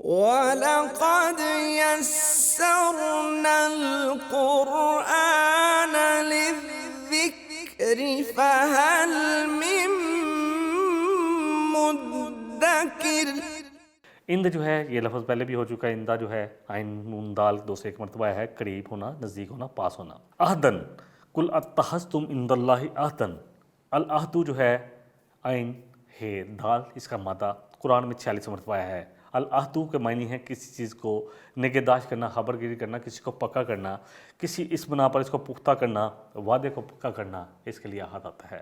وَلَقَدْ يَسَّرْنَا الْقُرْآنَ لِلذِّكْرِ فَهَلْ مِن مُّدَّكِرٍ۔ اند جو ہے یہ لفظ پہلے بھی ہو چکا ہے، اندہ جو ہے عین نون دال دو سے ایک مرتبہ ہے، قریب ہونا، نزدیک ہونا، پاس ہونا۔ عہدن قل اتخذتم عند اللہ عہدن، العہد جو ہے عین ہے دال، اس کا مادہ قرآن میں 46 مرتبہ آیا ہے۔ العہد کے معنی ہے کسی چیز کو نگہداشت کرنا، خبر گیری کرنا، کسی کو پکا کرنا، کسی اس بنا پر اس کو پختہ کرنا، وعدے کو پکا کرنا، اس کے لیے عہد آتا ہے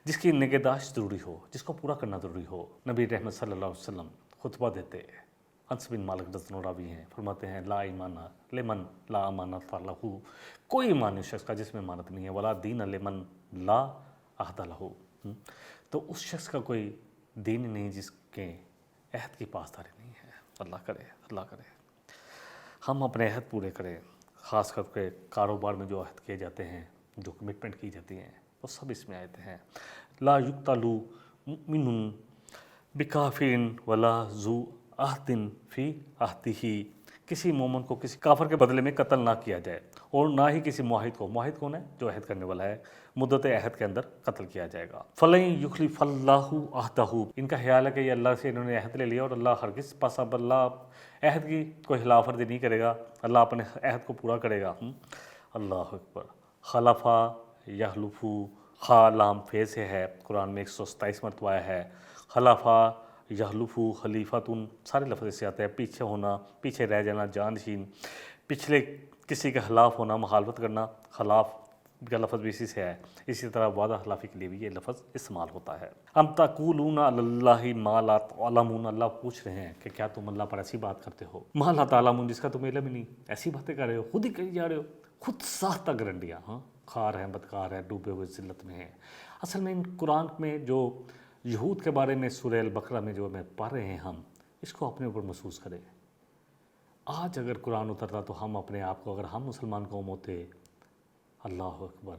جس کی نگہداشت ضروری ہو، جس کو پورا کرنا ضروری ہو۔ نبی رحمت صلی اللہ علیہ وسلم خطبہ دیتے، انس بن مالک رضی اللہ راوی ہیں، فرماتے ہیں لا ایمان لمن لا امانت لہ، کوئی ایمان نہیں شخص کا جس میں امانت نہیں ہے، ولا دین لمن لا عہد لہ، تو اس شخص کا کوئی دین نہیں جس کے عہد کی پاسداری نہیں ہے۔ اللہ کرے ہم اپنے عہد پورے کریں، خاص کر کے کاروبار میں جو عہد کیے جاتے ہیں، جو کمٹمنٹ کی جاتی ہیں، وہ سب اس میں آتے ہیں۔ لا یقتل مؤمن بکافر ولا ذو عہد فی عہدہ، کسی مومن کو کسی کافر کے بدلے میں قتل نہ کیا جائے، اور نہ ہی کسی معاہد کو، معاہد کون ہے؟ جو عہد کرنے والا ہے، مدت عہد کے اندر قتل کیا جائے گا۔ فَلَن يُخْلِفَ اللَّهُ عَهْدَهُ، ان کا خیال ہے کہ یہ اللہ سے انہوں نے عہد لے لیا اور اللہ ہرگز پس اب اللہ عہد کی کوئی خلاف ورزی نہیں کرے گا، اللہ اپنے عہد کو پورا کرے گا۔ اللہ اکبر۔ خلفا یخلفو، خا لام فے سے ہے، قرآن میں 127 مرتبہ آیا ہے۔ خلفا یخلفو، خلیفتن، سارے لفظ سے آتے ہیں، پیچھے ہونا، پیچھے رہ جانا، جانشین، پچھلے کسی کے خلاف ہونا، مخالفت کرنا، خلاف کا لفظ بھی اسی سے ہے۔ اسی طرح وعدہ خلافی کے لیے بھی یہ لفظ استعمال ہوتا ہے۔ ام تقولون علی اللہ ما لا تعلمون، اللہ پوچھ رہے ہیں کہ کیا تم اللہ پر ایسی بات کرتے ہو، ما لا تعلمون، جس کا تمہیں علم ہی نہیں، ایسی باتیں کر رہے ہو، خود ہی کہی جا رہے ہو، خود ساختہ گرنٹیاں، خار ہیں، بدکار ہیں، ڈوبے ہوئے ذلت میں ہیں۔ اصل میں ان قرآن میں جو یہود کے بارے میں سورہ البقرہ میں جو میں پڑھ رہے ہیں، ہم اس کو اپنے اوپر محسوس کریں۔ آج اگر قرآن اترتا تو ہم اپنے آپ کو، اگر ہم مسلمان قوم ہوتے، اللہ اکبر،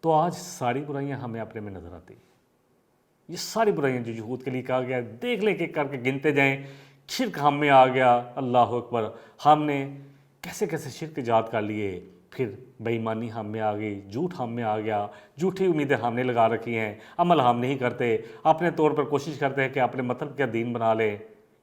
تو آج ساری برائیاں ہمیں اپنے میں نظر آتی۔ یہ ساری برائیاں جو یہود کے لیے کہا گیا، دیکھ لیں کہ کر کے گنتے جائیں، شرک ہم میں آ گیا، اللہ اکبر، ہم نے کیسے کیسے شرک ایجاد کر لیے، پھر بے ایمانی ہم میں آ گئی، جھوٹ ہم میں آ گیا، جھوٹی امیدیں ہم نے لگا رکھی ہیں، عمل ہم نہیں کرتے، اپنے طور پر کوشش کرتے ہیں کہ اپنے مطلب کیا دین بنا لیں،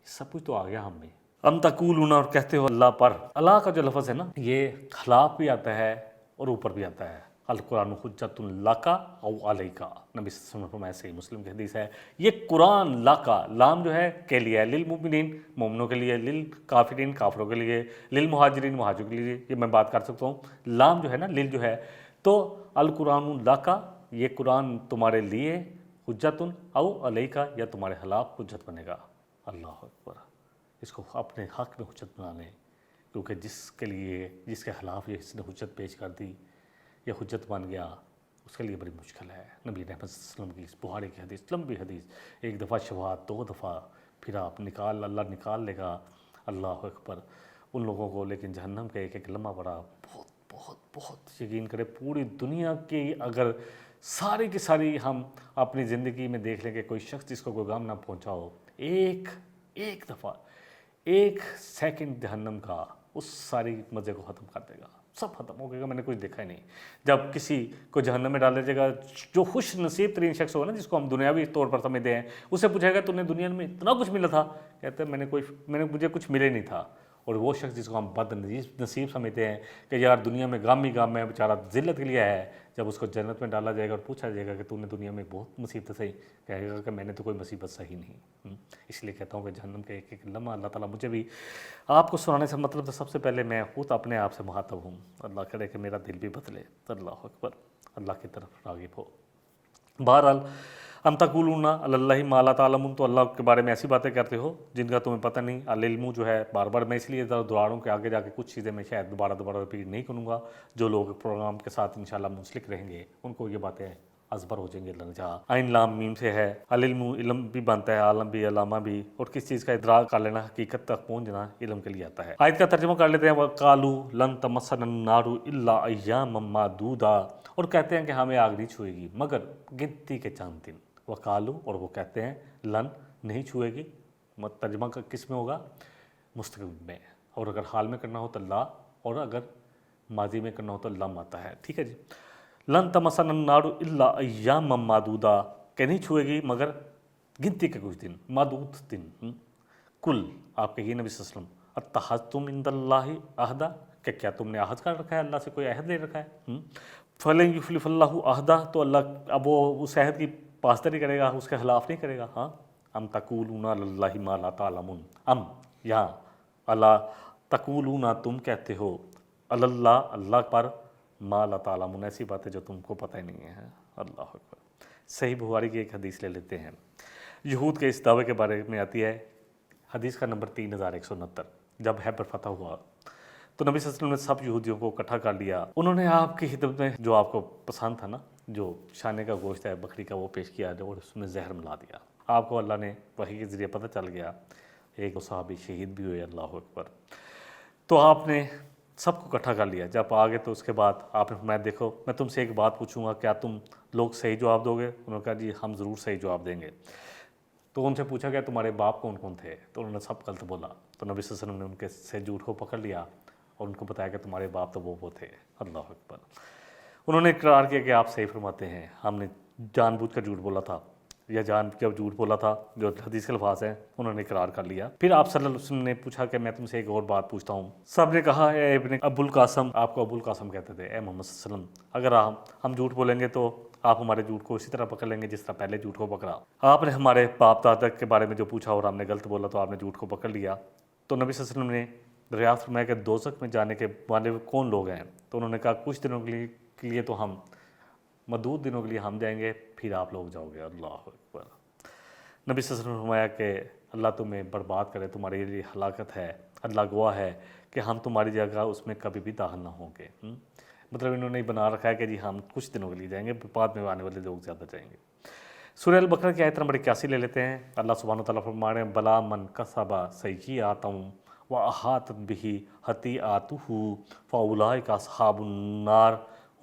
سب کچھ تو آ گیا ہم میں۔ ام تقولون، اور کہتے ہو اللہ پر، اللہ کا جو لفظ ہے نا، یہ خلاف بھی آتا ہے اور اوپر بھی آتا ہے۔ القرآن حجت لک او علیک، نبی صلی اللہ علیہ وسلم فرمایا، صحیح مسلم کی حدیث ہے، یہ قرآن لک، لام جو ہے کے لیے ہے، للمؤمنین مومنوں کے لیے، للکافرین کافروں کے لیے، للمہاجرین مہاجروں کے لیے، یہ میں بات کر سکتا ہوں۔ لام جو ہے نا، لل جو ہے، تو القرآن لک، یہ قرآن تمہارے لیے، حجت او علیک، یا تمہارے خلاف حجت بنے گا۔ اللہ اکبر، اس کو اپنے حق میں حجت بنا لیں، کیونکہ جس کے لیے، جس کے خلاف یہ اس نے حجت پیش کر دی، یہ حجت بن گیا، اس کے لیے بڑی مشکل ہے۔ نبی رحمت صلی اللہ علیہ وسلم کی بخاری کی حدیث، لمبی حدیث، ایک دفعہ شفاعت، 2 دفعہ، پھر آپ اللہ نکال لے گا، اللہ اکبر، ان لوگوں کو، لیکن جہنم کا ایک ایک لمحہ بڑا، بہت بہت بہت، یقین کرے پوری دنیا کی اگر ساری کی ساری ہم اپنی زندگی میں دیکھ لیں کہ کوئی شخص جس کو کوئی غم نہ پہنچا ہو، ایک دفعہ، 1 سیکنڈ جہنم کا، اس ساری مزے کو ختم کر دے گا، سب ختم ہو گئے گا، میں نے کچھ دیکھا ہی نہیں۔ جب کسی کو جہنم میں ڈال دیا جائے گا، جو خوش نصیب ترین شخص ہوگا نا، جس کو ہم دنیاوی طور پر سمجھتے ہیں، اسے پوچھے گا تو نے دنیا میں اتنا کچھ ملا تھا، کہتے ہیں مجھے کچھ ملے نہیں تھا۔ اور وہ شخص جس کو ہم بد نصیب سمجھتے ہیں کہ یار دنیا میں غم ہی غم ہے، بیچارہ ذلت کے لیے ہے، جب اس کو جنت میں ڈالا جائے گا اور پوچھا جائے گا کہ تو نے دنیا میں بہت مصیبتیں سہی، کہے گا کہ میں نے تو کوئی مصیبت سہی نہیں۔ اس لیے کہتا ہوں کہ جہنم کا ایک ایک لمحہ اللہ تعالیٰ مجھے بھی آپ کو سنانے سے مطلب تو سب سے پہلے میں خود اپنے آپ سے مخاطب ہوں، اللہ کرے کہ میرا دل بھی بدلے، اللہ اکبر، اللہ کی طرف راغب ہو۔ بہرحال، ام تقولون علی اللہ ما لا تعلمون، تو اللہ کے بارے میں ایسی باتیں کرتے ہو جن کا تمہیں پتہ نہیں۔ العلم جو ہے، بار بار میں اس لیے دہراؤں ہوں کہ آگے جا کے کچھ چیزیں میں شاید دوبارہ رپیٹ نہیں کروں گا، جو لوگ پروگرام کے ساتھ انشاءاللہ منسلک رہیں گے ان کو یہ باتیں ازبر ہو جائیں گے۔ اللہ نے چاہا، عین لام میم سے ہے، العلم، علم بھی بنتا ہے، عالم بھی، علامہ بھی، اور کس چیز کا ادراک کر لینا، حقیقت تک پہنچنا علم کے لیے آتا ہے۔ آیت کا ترجمہ کر لیتے ہیں، وَقَالُوا لَن تَمَسَّنَا النَّارُ إِلَّا أَيَّامًا مَّعْدُودَةً، اور کہتے ہیں کہ ہمیں آگ نہیں چھوئے گی مگر گنتی کے چند دن۔ وقالو، اور وہ کہتے ہیں، لن، نہیں چھوئے گی، ترجمہ کا کس میں ہوگا؟ مستقبل میں، اور اگر حال میں کرنا ہو تو لا، اور اگر ماضی میں کرنا ہو تو لم آتا ہے، ٹھیک ہے جی۔ لن تمسنا النار الا ایاما معدودہ، کہ نہیں چھوئے گی مگر گنتی کے کچھ دن، معدود دن۔ کل آپ کہیے نبی صلی اللہ علیہ وسلم اتخذتم عند اللہ عہدا، کہ کیا تم نے عہد کر رکھا ہے، اللہ سے کوئی عہد لے رکھا ہے؟ فلن یخلف اللہ عہدہ، تو اللہ اب وہ اس عہد کی پاسداری کرے گا، اس کے خلاف نہیں کرے گا۔ ہاں، ام تقولون علی اللہ ما لا تعلمون، ام یہاں اللہ تقولون، تم کہتے ہو علی اللہ، اللہ پر، ما لا تعلمون، ایسی باتیں جو تم کو پتہ ہی نہیں ہے۔ اللہ اکبر۔ صحیح بخاری کی ایک حدیث لے لیتے ہیں، یہود کے اس دعوے کے بارے میں آتی ہے، حدیث کا نمبر 3169۔ جب خیبر فتح ہوا تو نبی صلی اللہ علیہ وسلم نے سب یہودیوں کو اکٹھا کر لیا، انہوں نے آپ کی خدمت میں جو آپ کو پسند تھا نا، جو شانے کا گوشت ہے بکری کا، وہ پیش کیا، اور اس میں زہر ملا دیا۔ آپ کو اللہ نے وحی کے ذریعے پتہ چل گیا، ایک صحابی شہید بھی ہوئے، اللہ اکبر۔ تو آپ نے سب کو اکٹھا کر لیا۔ جب آگے تو اس کے بعد آپ نے فرمایا دیکھو میں تم سے ایک بات پوچھوں گا، کیا تم لوگ صحیح جواب دو گے؟ انہوں نے کہا جی ہم ضرور صحیح جواب دیں گے۔ تو ان سے پوچھا گیا تمہارے باپ کون کون تھے؟ تو انہوں نے سب غلط بولا۔ تو نبی صلی اللہ علیہ وسلم نے ان کے سے جھوٹ کو پکڑ لیا اور ان کو بتایا کہ تمہارے باپ تو وہ تھے۔ اللہ اکبر۔ انہوں نے اقرار کیا کہ آپ صحیح فرماتے ہیں، ہم نے جان بوجھ کر جھوٹ بولا تھا، یا جب جھوٹ بولا تھا، جو حدیث کے الفاظ ہیں انہوں نے اقرار کر لیا۔ پھر آپ صلی اللہ علیہ وسلم نے پوچھا کہ میں تم سے ایک اور بات پوچھتا ہوں۔ سب نے کہا اے ابن ابو القاسم، آپ کو ابو القاسم کہتے تھے، اے محمد صلی اللہ علیہ وسلم، اگر ہم جھوٹ بولیں گے تو آپ ہمارے جھوٹ کو اسی طرح پکڑ لیں گے جس طرح پہلے جھوٹ کو پکڑا۔ آپ نے ہمارے باپ دادا کے بارے میں جو پوچھا اور ہم نے غلط بولا تو آپ نے جھوٹ کو پکڑ لیا۔ تو نبی صلی اللہ علیہ وسلم نے دریافت فرمایا کہ دوزخ میں جانے کے والے کون لوگ ہیں؟ تو انہوں نے کہا کچھ دنوں کے لیے تو ہم، مدود دنوں کے لیے ہم جائیں گے، پھر آپ لوگ جاؤ گے۔ اللہ اکبر۔ نبی صلی اللہ علیہ وسلم نے فرمایا کہ اللہ تمہیں برباد کرے، تمہارے لیے ہلاکت ہے، اللہ گواہ ہے کہ ہم تمہاری جگہ اس میں کبھی بھی داخل نہ ہوں گے۔ مطلب انہوں نے بنا رکھا ہے کہ جی ہم کچھ دنوں کے لیے جائیں گے، بعد میں آنے والے لوگ زیادہ جائیں گے۔ سورہ البقرہ کی آیت نمبر 81 لے لیتے ہیں۔ اللہ سبحانہ وتعالیٰ فرما رہے ہیں بلا من کسب سیئات واحاطت بہ خطیئاتہ فاولئک اصحاب النار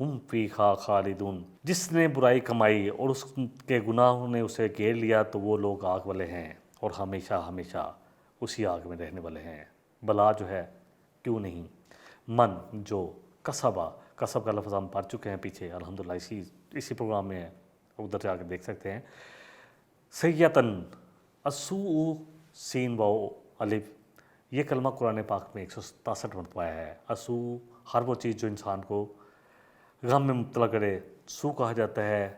ہم فیہا خالدون، جس نے برائی کمائی اور اس کے گناہوں نے اسے گھیر لیا تو وہ لوگ آگ والے ہیں اور ہمیشہ ہمیشہ اسی آگ میں رہنے والے ہیں۔ بلا جو ہے کیوں نہیں، من جو، کسبہ، کسب کا لفظ ہم پڑھ چکے ہیں پیچھے الحمدللہ، اسی پروگرام میں ہے، ادھر جا کے دیکھ سکتے ہیں۔ سیئتن، السوء سین و الف، یہ کلمہ قرآن پاک میں 167 مرتبہ آیا ہے۔ السوء ہر وہ چیز جو انسان کو غم میں مبتلا کرے، سو کہا جاتا ہے،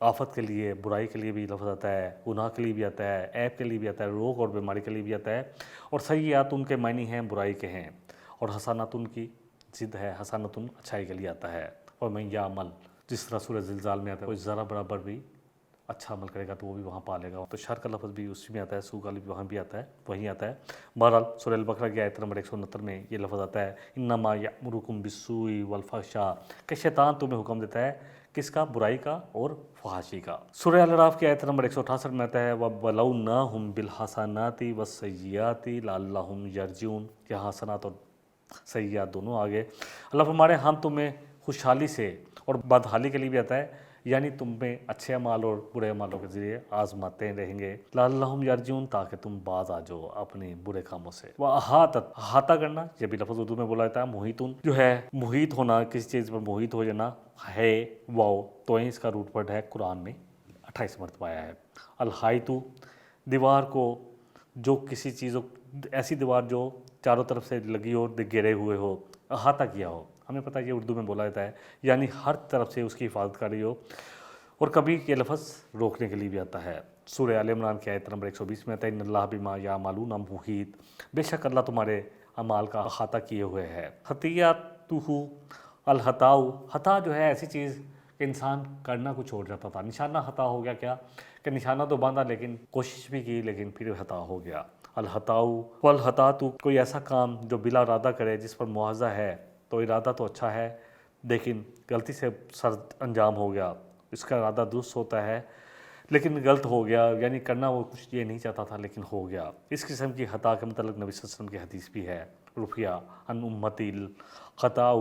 آفت کے لیے، برائی کے لیے بھی لفظ آتا ہے، گناہ کے لیے بھی آتا ہے، عیب کے لیے بھی آتا ہے، روگ اور بیماری کے لیے بھی آتا ہے۔ اور سیئات ان کے معنی ہیں برائی کے ہیں، اور حسنات ان کی ضد ہے، حسنات اچھائی کے لیے آتا ہے۔ اور من یعمل، جس طرح سورہ زلزال میں آتا ہے کوئی ذرا برابر بھی اچھا عمل کرے گا تو وہ بھی وہاں پا لے گا۔ تو شر کا لفظ بھی اسی میں آتا ہے، سو کا لفظ وہاں بھی آتا ہے، وہیں آتا ہے۔ بہرحال سورہ البقرہ کی آیت نمبر 169 میں یہ لفظ آتا ہے انما یأمرکم بالسوء والفحشاء، کہ شیطان تمہیں حکم دیتا ہے کس کا؟ برائی کا اور فحاشی کا۔ سورہ الاعراف کی آیت نمبر 168 میں آتا ہے وَبَلَوْنَاهُمْ بِالْحَسَنَاتِ وَالسَّيِّئَاتِ لَعَلَّهُمْ يَرْجِعُونَ، یہاں حسنات اور سیئات دونوں آگے۔ اللہ فرما رہے ہیں ہم تمہیں خوشحالی سے، اور بدحالی کے لیے بھی آتا ہے، یعنی تم میں اچھے اعمال اور برے اعمالوں کے ذریعے آزماتے رہیں گے، لعلہم یرجعون، تاکہ تم باز آ جاؤ اپنے برے کاموں سے۔ وَأَحَاطَتْ، احاطہ کرنا، یہ بھی لفظ اردو میں بولا جاتا ہے، محیطن جو ہے محیط ہونا، کسی چیز پر محیط ہو جانا ہے، واو تو اس کا روٹ ورڈ ہے، قرآن میں 28 مرتبہ آیا ہے۔ الحائطو، دیوار کو، جو کسی چیز، ایسی دیوار جو چاروں طرف سے لگی ہو، گھیرے ہوئے ہو، احاطہ کیا ہو، ہمیں پتہ ہے یہ اردو میں بولا جاتا ہے، یعنی ہر طرف سے اس کی حفاظت کر رہی ہو۔ اور کبھی یہ لفظ روکنے کے لیے بھی آتا ہے۔ سورہ آل عمران کی آیت نمبر 120 میں آتا ہے ان اللہ بما یعملون محیط، بے شک اللہ تمہارے اعمال کا احاطہ کیے ہوئے ہے۔ خطیئاتہ الخطاء، خطا جو ہے ایسی چیز کہ انسان کرنا کچھ چھوڑ جاتا تھا، نشانہ خطا ہو گیا، کیا کہ نشانہ تو باندھا لیکن کوشش بھی کی لیکن پھر خطا ہو گیا۔ الخطاء والخطاۃ، کوئی ایسا کام جو بلا ارادہ کرے جس پر مواخذہ ہے، تو ارادہ تو اچھا ہے لیکن غلطی سے سر انجام ہو گیا، اس کا ارادہ درست ہوتا ہے لیکن غلط ہو گیا، یعنی کرنا وہ کچھ یہ نہیں چاہتا تھا لیکن ہو گیا۔ اس قسم کی خطا کے متعلق نبی صلی اللہ علیہ وسلم کی حدیث بھی ہے، رفیع عن امتی الخطاء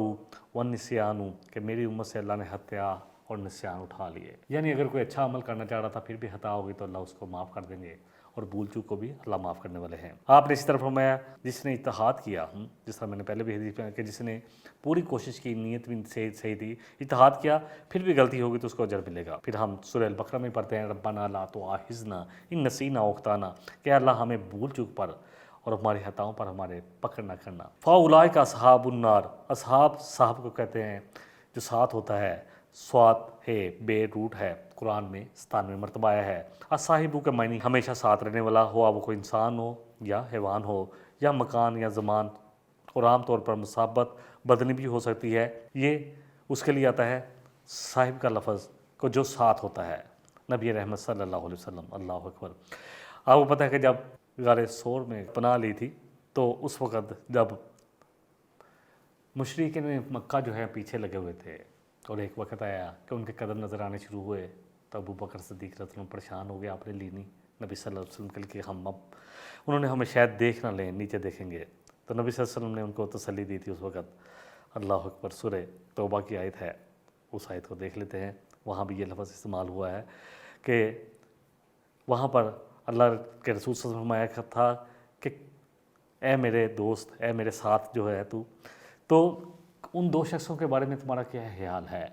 والنسیان، کہ میری امت سے اللہ نے خطا اور نسیان اٹھا لیے، یعنی اگر کوئی اچھا عمل کرنا چاہ رہا تھا پھر بھی خطا ہوگی تو اللہ اس کو معاف کر دیں گے، اور بھول چوک کو بھی اللہ معاف کرنے والے ہیں۔ آپ نے اسی طرح فرمایا جس نے اتحاد کیا، جس طرح میں نے پہلے بھی حدیث میں کہ جس نے پوری کوشش کی، نیت بھی صحیح تھی، اتحاد کیا، پھر بھی غلطی ہوگی تو اس کو اجر ملے گا۔ پھر ہم سورہ البقرہ میں پڑھتے ہیں ربنا لا تؤاخذنا ان نسینا او اخطانا، کہ اللہ ہمیں بھول چوک پر اور ہماری خطاؤں پر ہمارے پکڑ نہ کرنا۔ فاولئک اصحاب النار، اصحاب صاحب کو کہتے ہیں جو ساتھ ہوتا ہے، سوات ہے، بے روٹ ہے، قرآن میں 97 مرتبہ آیا ہے۔ اصحابو کے معنی ہمیشہ ساتھ رہنے والا، ہوا وہ کوئی انسان ہو یا حیوان ہو یا مکان یا زمان، اور عام طور پر مصابت بدنی بھی ہو سکتی ہے۔ یہ اس کے لیے آتا ہے صاحب کا لفظ کو جو ساتھ ہوتا ہے، نبی رحمت صلی اللہ علیہ وسلم۔ اللہ اکبر۔ آپ کو پتہ ہے کہ جب غار ثور میں پناہ لی تھی تو اس وقت جب مشرکین مکہ جو ہے پیچھے لگے ہوئے تھے، اور ایک وقت آیا کہ ان کے قدم نظر آنے شروع ہوئے، تو ابو بکر صدیق رضی اللہ عنہ پریشان ہو گئے، آپ نے لی نہیں نبی صلی اللہ علیہ وسلم کے لیے کہ ہم اب انہوں نے ہمیں شاید دیکھ نہ لیں، نیچے دیکھیں گے، تو نبی صلی اللہ علیہ وسلم نے ان کو تسلی دی تھی اس وقت۔ اللہ اکبر۔ سورہ توبہ کی آیت ہے، اس آیت کو دیکھ لیتے ہیں، وہاں بھی یہ لفظ استعمال ہوا ہے کہ وہاں پر اللہ کے رسول صلی اللہ علیہ وسلم فرمایا تھا کہ اے میرے دوست، اے میرے ساتھ جو ہے تو ان دو شخصوں کے بارے میں تمہارا کیا خیال ہے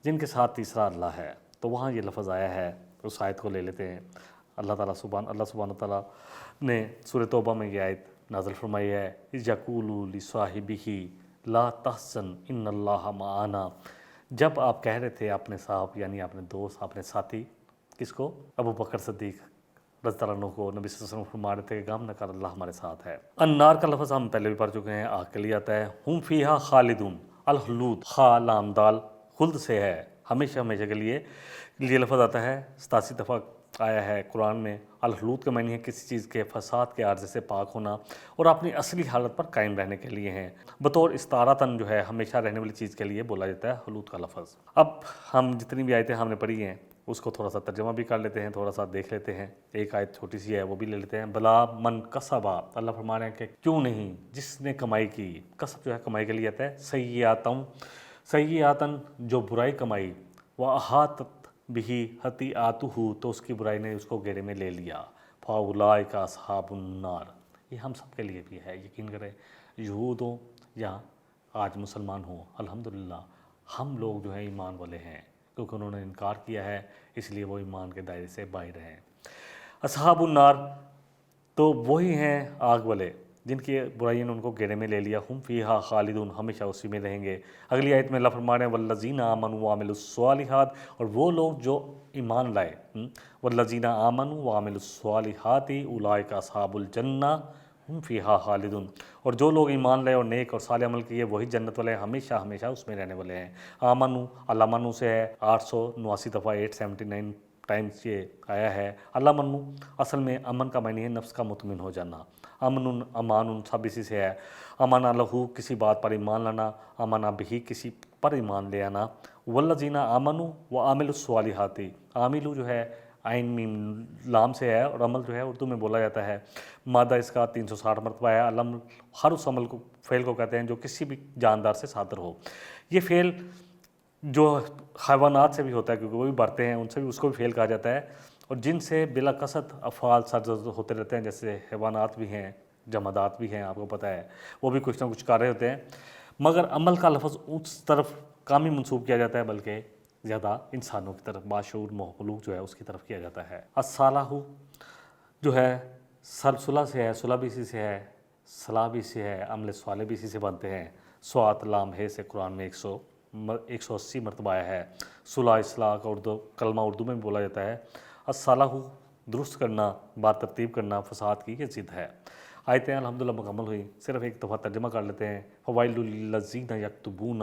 جن کے ساتھ تیسرا اللہ ہے۔ تو وہاں یہ لفظ آیا ہے، اس آیت کو لے لیتے ہیں۔ اللہ سبحانہ تعالیٰ نے سورہ توبہ میں یہ آیت نازل فرمائی ہے، یقولوا لصاحبہ لا تحزن ان اللہ معنا، جب آپ کہہ رہے تھے اپنے صاحب یعنی اپنے دوست، اپنے ساتھی، کس کو؟ ابو بکر صدیق رضی اللہ عنہ کو، نبی صلی اللہ علیہ وسلم فرما رہے تھے کہ غم نہ کر، اللہ ہمارے ساتھ ہے۔ النار کا لفظ ہم پہلے بھی پڑھ چکے ہیں، آگ کے لیے آتا ہے۔ ہم فیہا خالدون، الخلود خا لام دال خلد سے ہے، ہمیشہ ہمیشہ کے لیے۔ یہ لفظ آتا ہے 87 دفعہ آیا ہے قرآن میں۔ الخلود کا معنی ہے کسی چیز کے فساد کے عارضے سے پاک ہونا اور اپنی اصلی حالت پر قائم رہنے کے لیے ہیں، بطور استعارتاً جو ہے ہمیشہ رہنے والی چیز کے لیے بولا جاتا ہے خلود کا لفظ۔ اب ہم جتنی بھی آیتیں ہم نے پڑھی ہیں اس کو تھوڑا سا ترجمہ بھی کر لیتے ہیں، تھوڑا سا دیکھ لیتے ہیں۔ ایک آیت چھوٹی سی ہے وہ بھی لے لیتے ہیں۔ بلا من کسبا، اللہ فرما رہے ہیں کہ کیوں نہیں جس نے کمائی کی، کسب جو ہے کمائی کے لیے آتا ہے، سیئاتن جو برائی کمائی، وَأَحَاطَتْ بِهِ خَطِیئَاتُهُ تو اس کی برائی نے اس کو گھیرے میں لے لیا، فَأُولَئِکَ أَصْحَابُ النَّارِ، یہ ہم سب کے لیے بھی ہے۔ یقین کریں یہود ہوں یا آج مسلمان ہوں، الحمدللہ ہم لوگ جو ہیں ایمان والے ہیں، کیونکہ انہوں نے انکار کیا ہے اس لیے وہ ایمان کے دائرے سے باہر ہیں۔ اصحاب النار تو وہی ہیں آگ والے جن کی برائیوں نے ان کو گھیرے میں لے لیا، ہم فیہا خالدون، ہمیشہ اسی میں رہیں گے۔ اگلی آیت میں اللہ فرما رہے ہیں والذین آمنوا وعملوا الصالحات، اور وہ لوگ جو ایمان لائے، والذین آمنوا وعملوا الصالحات اولئک اصحاب الجنہ ہم فیہا خالدون، اور جو لوگ ایمان لائے اور نیک اور صالح عمل کیے وہی جنت والے ہیں، ہمیشہ ہمیشہ اس میں رہنے والے ہیں۔ آمنو، اللہ منو سے ہے 879 دفعہ 879 ٹائمز یہ آیا ہے۔ اللہ منو اصل میں امن کا معنی ہے نفس کا مطمئن ہو جانا، امن امان سب اسی سے ہے۔ امانا لہو کسی بات پر ایمان لانا، امانا بھی کسی پر ایمان لے آنا۔ والذین آمنوا وعملوا الصالحات، عاملو جو ہے عین میم لام سے ہے، اور عمل جو ہے اردو میں بولا جاتا ہے، مادہ اس کا 360 مرتبہ ہے۔ علم ہر اس عمل کو فعل کو کہتے ہیں جو کسی بھی جاندار سے صادر ہو۔ یہ فعل جو حیوانات سے بھی ہوتا ہے کیونکہ وہ بھی بڑھتے ہیں، ان سے بھی اس کو بھی فعل کہا جاتا ہے، اور جن سے بلا قصد افعال سرزد ہوتے رہتے ہیں، جیسے حیوانات بھی ہیں، جمادات بھی ہیں، آپ کو پتہ ہے وہ بھی کچھ نہ کچھ کر رہے ہوتے ہیں، مگر عمل کا لفظ اس طرف کم ہی منسوب کیا جاتا ہے بلکہ زیادہ انسانوں کی طرف، باشعور مخلوق جو ہے اس کی طرف کیا جاتا ہے۔ الصالح جو ہے صلح سے ہے، صلح بھی اسی سے ہے، صلاح بھی اسی ہے، عمل صالح بھی اسی سے بنتے ہیں۔ سوات لام ہے سے قرآن میں 180 مرتبہ آیا ہے۔ صلح اصلاح کا کلمہ اردو میں بھی بولا جاتا ہے۔ الصالح درست کرنا، بات ترتیب کرنا، فساد کی یہ ضد ہے۔ آیتیں الحمدللہ مکمل ہوئی، صرف ایک دفعہ ترجمہ کر لیتے ہیں۔ فوائل للذین یکتبون،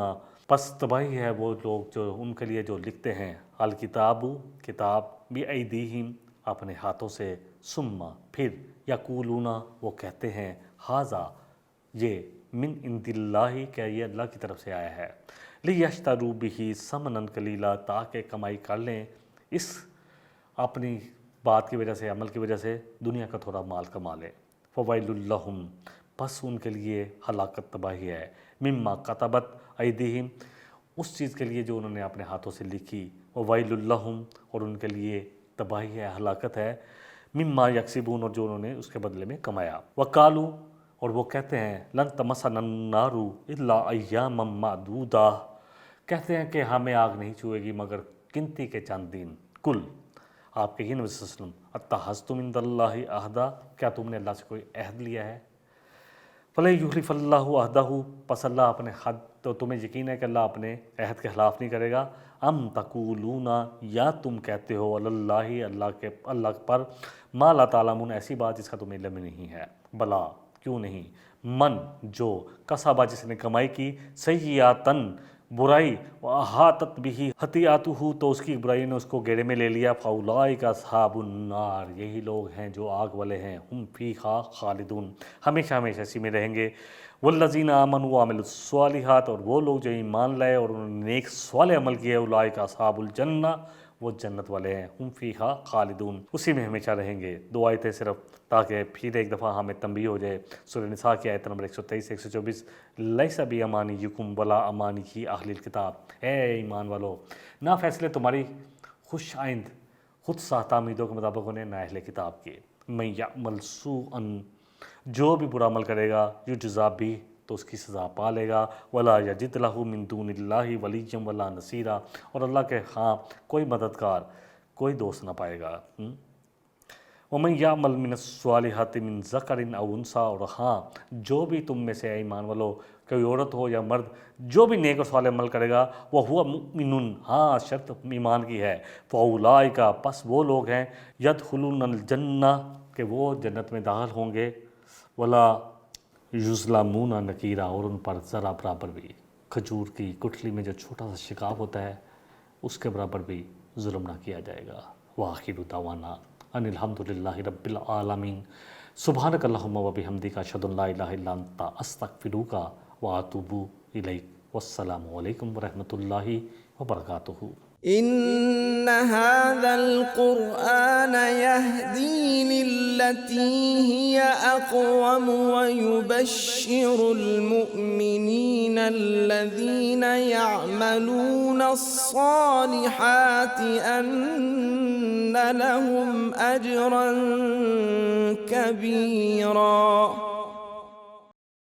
پس تباہی ہے وہ لوگ جو ان کے لیے جو لکھتے ہیں، الکتاب کتاب، بایدیہم اپنے ہاتھوں سے، ثم پھر، یقولون وہ کہتے ہیں، ھذا یہ، من عند اللہ کہ یہ اللہ کی طرف سے آیا ہے، لیشتروا بہ ثمنا قلیلا تاکہ کمائی کر لیں اس اپنی بات کی وجہ سے، عمل کی وجہ سے دنیا کا تھوڑا مال کما لیں۔ فوائل لہم پس ان کے لیے ہلاکت تباہی ہے، مما کتبت ایدیہم اس چیز کے لیے جو انہوں نے اپنے ہاتھوں سے لکھی، وویل لہم اور ان کے لیے تباہی ہے، ہلاکت ہے، مما یکسبون، اور جو انہوں نے اس کے بدلے میں کمایا، وقالو، اور وہ کہتے ہیں لن تمسنا النار الا ایاما معدودہ، کہتے ہیں کہ ہمیں آگ نہیں چھوئے گی مگر گنتی کے چند دن، کل آپ کہیے نبی صلی اللہ علیہ وسلم اتخذتم عند اللہ عہدا، کیا تم نے اللہ سے کوئی عہد لیا ہے، فَلَن يُخْلِفَ اللَّهُ عَهْدَهُ، پس اللہ اپنے حد، تو تمہیں یقین ہے کہ اللہ اپنے عہد کے خلاف نہیں کرے گا، ام تقولون، یا تم کہتے ہو علی اللہ، اللہ پر ما لا تعلمون، ایسی بات جس کا تمہیں علم نہیں ہے، بلا، کیوں نہیں، من، جو، کسبا، جس نے کمائی کی، سیئاتن، برائی، وَأَحَاطَتْ بِهِ خطیئاتہ، تو اس کی برائی نے اس کو گھیرے میں لے لیا، فَأُولَٰئِکَ أَصْحَابُ النَّارِ، یہی لوگ ہیں جو آگ والے ہیں، ہم فیہا خالدون، ہمیشہ ہمیشہ اسی میں رہیں گے، والذین آمنوا وعملوا الصالحات، اور وہ لوگ جو ایمان لائے اور انہوں نے نیک صالح عمل کیے، اولئک اصحاب الجنہ، وہ جنت والے ہیں، ہم فیہا خالدون، اسی میں ہمیشہ رہیں گے۔ دو آیتیں صرف تاکہ پھر ایک دفعہ ہمیں تنبیہ ہو جائے، سورہ نساء کی آیت نمبر 123 124، لیس بامانیکم ولا امانی اہل الکتاب، اے ایمان والو، نہ فیصلے تمہاری خوش آئند خود ساختہ امیدوں کے مطابق انہیں، نہ اہل کتاب کے، من یعمل سوءا، جو بھی برا عمل کرے گا، یجزا بھی، تو اس کی سزا پا لے گا، ولا یجد لہ من دون اللہ ولیا ولا نصیرا، اور اللہ کے ہاں کوئی مددگار، کوئی دوست نہ پائے گا۔ وَمَن يَعْمَلْ مِنَ الصَّالِحَاتِ مِن ذَكَرٍ أَوْ أُنثىٰ، اور ہاں جو بھی تم میں سے ایمان والو، کوئی عورت ہو یا مرد، جو بھی نیک اور صالح عمل کرے گا، وَهُوَ مُؤْمِنٌ، ہاں شرط ایمان کی ہے، فَأُولَٰئِکَ، پس وہ لوگ ہیں، يَدْخُلُونَ الْجَنَّةَ، کہ وہ جنت میں داخل ہوں گے، وَلَا يُظْلَمُونَ نَقِیرًا، اور ان پر ذرا برابر بھی، کھجور کی گٹھلی میں جو چھوٹا سا شکاف ہوتا ہے اس کے برابر بھی ظلم نہ کیا جائے گا۔ وآخر دعوانا ان الحمد للہ رب العالمین، سبحانک اللہم وبحمدک، اشہد ان لا الہ الا انت، استغفرک واتوب الیک، والسلام علیکم ورحمۃ اللہ وبرکاتہ۔ إن هذا القرآن يهدي للتي هي أقوم ويبشر المؤمنين الذين يعملون الصالحات أن لهم أجرا كبيرا۔